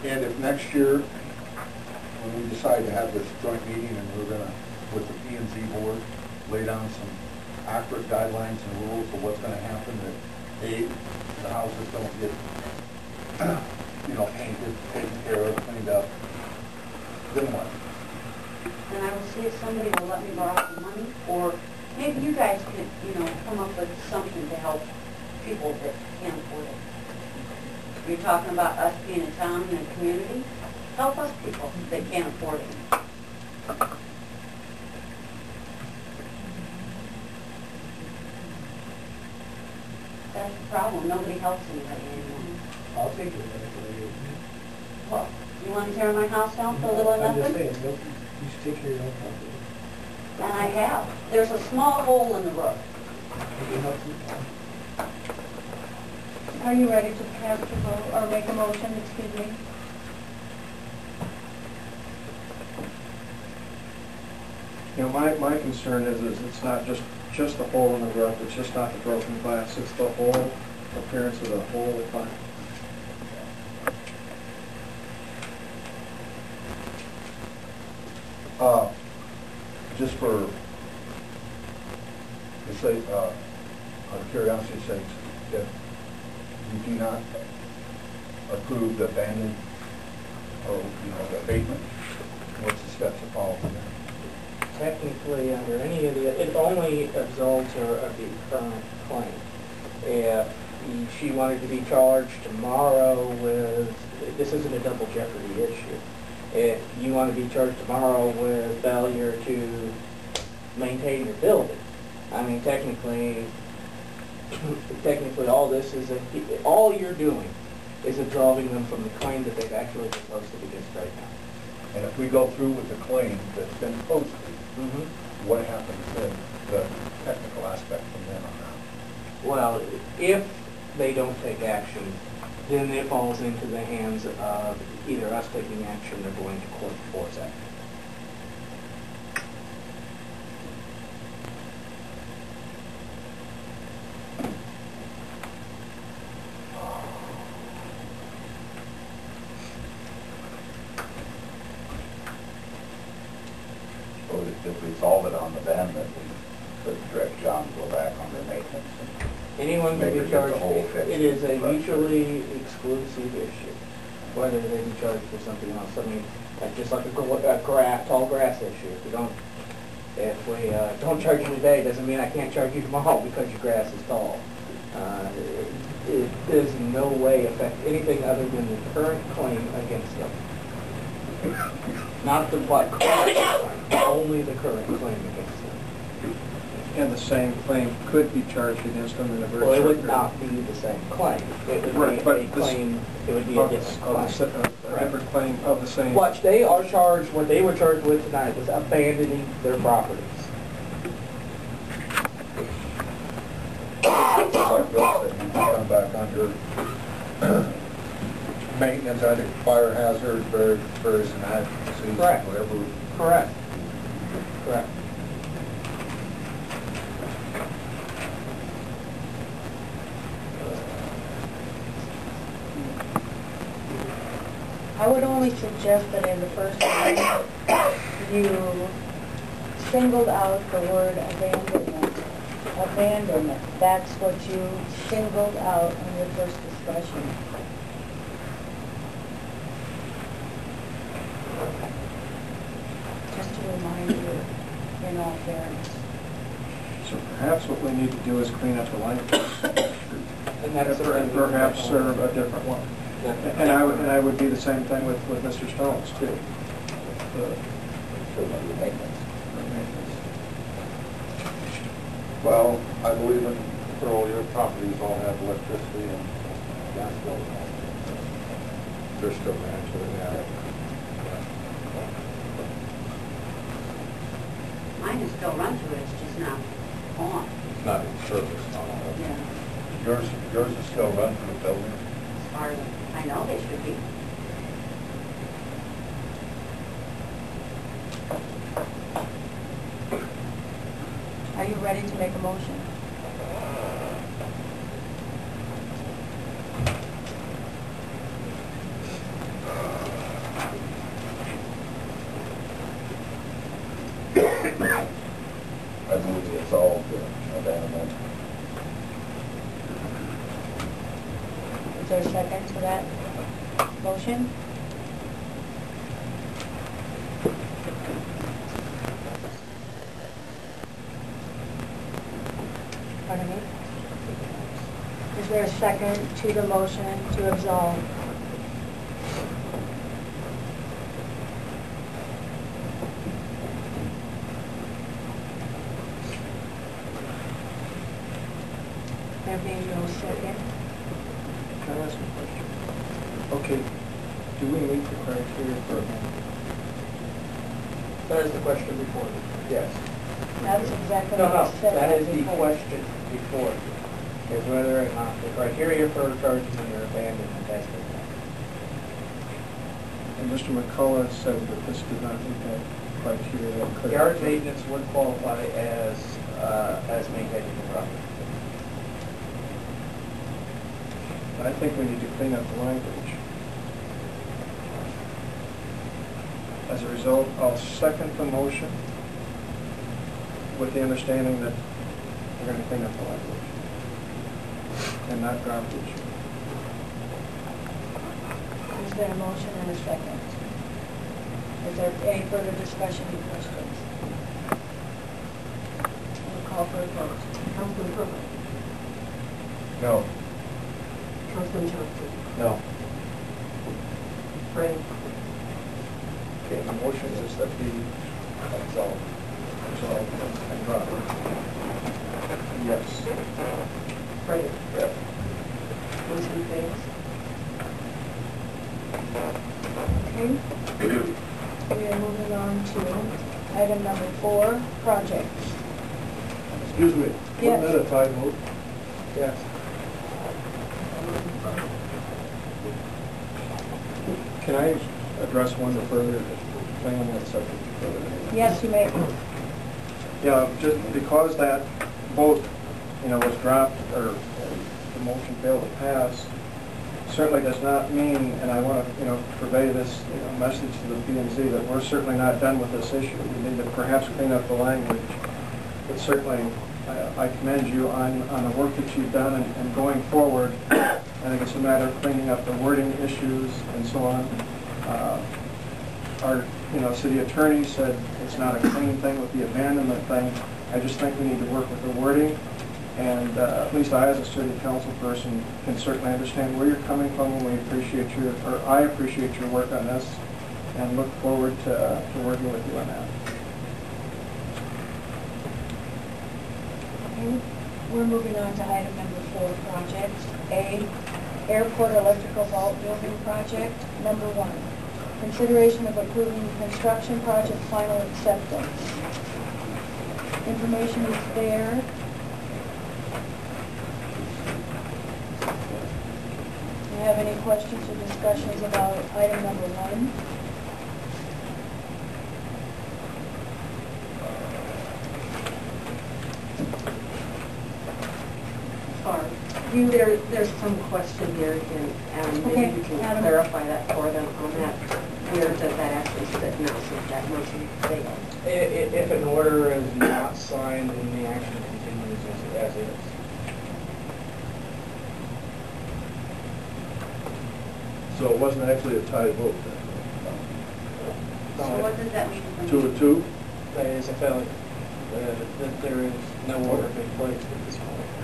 And if next year, when we decide to have this joint meeting and we're going to, with the P&Z board, lay down some accurate guidelines and rules of what's going to happen, that A, the houses don't get, painted, taken care of, cleaned up, then what? And I will see if somebody will let me borrow some money, or maybe you guys could, come up with something to help people that can't afford it. You're talking about us being a town and a community. Help us people that can't afford it. That's the problem. Nobody helps anybody anymore. I'll take it. Well, you want to tear my house down for a little or nothing? I'm just saying, you should take care of your own property. And I have. There's a small hole in the roof. Are you ready to have to vote or make a motion, excuse me? My concern is it's not just the hole in the roof, it's just not the broken glass, it's the whole appearance of the whole thing. Just for, let's say, out of curiosity's sake, if you do not approve the abandonment or, the abatement, what's the steps to follow from there? Technically, under any of the, it only absolves her of the current claim. If she wanted to be charged tomorrow with, this isn't a double jeopardy issue. If you want to be charged tomorrow with failure to maintain your building, I mean, technically all this is, all you're doing is absolving them from the claim that they've actually been posted against right now. And if we go through with the claim that's been posted, what happens then, the technical aspect from then on out? Well, if they don't take action, then it falls into the hands of either us taking action or going to court to force action. So if we resolve it on the abandonment, we could direct John to go back on their maintenance. Anyone can Maybe be charged. the whole fix. It is a mutually exclusive issue, whether they be charged for something else. I mean, just like a tall grass issue. If we don't charge you today, doesn't mean I can't charge you tomorrow because your grass is tall. It does in no way affect anything other than the current claim against them. Not the what claim, only the current claim against them. And the same claim could be charged against them in a very Well, it short would period. not be the same claim. It would Right, be but a claim, it would be a different claim. A different claim of the same. What they are charged, what they were charged with tonight was abandoning their properties. Like Bill said, you can come back under maintenance, I think fire hazard, various inadequacies, Correct. whatever. Correct. Correct. I would only suggest that in the first one, you singled out the word abandonment. Abandonment. That's what you singled out in your first discussion. Just to remind you, in all fairness. So perhaps what we need to do is clean up the language. And that's And perhaps serve a different one. And I would do the same thing with Mr. Stone's too. Well, I believe in all your properties all have electricity and gas bills. They're still actually, yeah. Mine is still run through, it's just not on. It's not in service, not all of it. Yeah. Yours is still run through the building? As far as I know, they should be. Are you ready to make a motion? second to that motion? Pardon me? Is there a second to the motion to absolve? There being no second. Can I ask a question? Okay, do we meet the criteria for abandonment? That is the question before you. Yes. That's exactly No, what no, I said. that is the before. question before you, is whether or not the criteria for charges under abandonment has been met. And Mr. McCullough said that this did not meet that criteria. Yard maintenance would qualify as maintaining the property. I think we need to clean up the language. As a result, I'll second the motion with the understanding that we're going to clean up the language and not drop the issue. Is there a motion and a second? Is there any further discussion or questions? We'll call for a vote. Councilman Brooks. No. Councilman Johnson. No. Frank. Okay, the motion is that the absolve and drop. Yes. Frank. Yes. Motion fails. Okay. We are moving on to item number 4, projects. Excuse me, Yes. wasn't that a tie vote? Yes. Can I address one further, thing on that subject further? Yes, you may. Yeah, just because that vote, was dropped, or the motion failed to pass, certainly does not mean, and I want to, convey this, message to the P&Z that we're certainly not done with this issue. We need to perhaps clean up the language, but certainly I commend you on the work that you've done and going forward. I think it's a matter of cleaning up the wording issues and so on. Our, city attorney said it's not a clean thing with the abandonment thing. I just think we need to work with the wording, and at least I, as a city council person, can certainly understand where you're coming from, and I appreciate your work on this, and look forward to working with you on that. Okay. We're moving on to item number 4, projects. A, airport electrical vault building project. Number 1, consideration of approving construction project final acceptance. Information is there. Do you have any questions or discussions about item number 1? There's some question here, and Okay, maybe you can Adam. clarify that for them on that. Where does that actually sit now, since that motion failed? If an order is not signed, then the action continues as is. So it wasn't actually a tie vote So what does that mean? then? 2-2? That is a failure. That there is no order being placed at this point.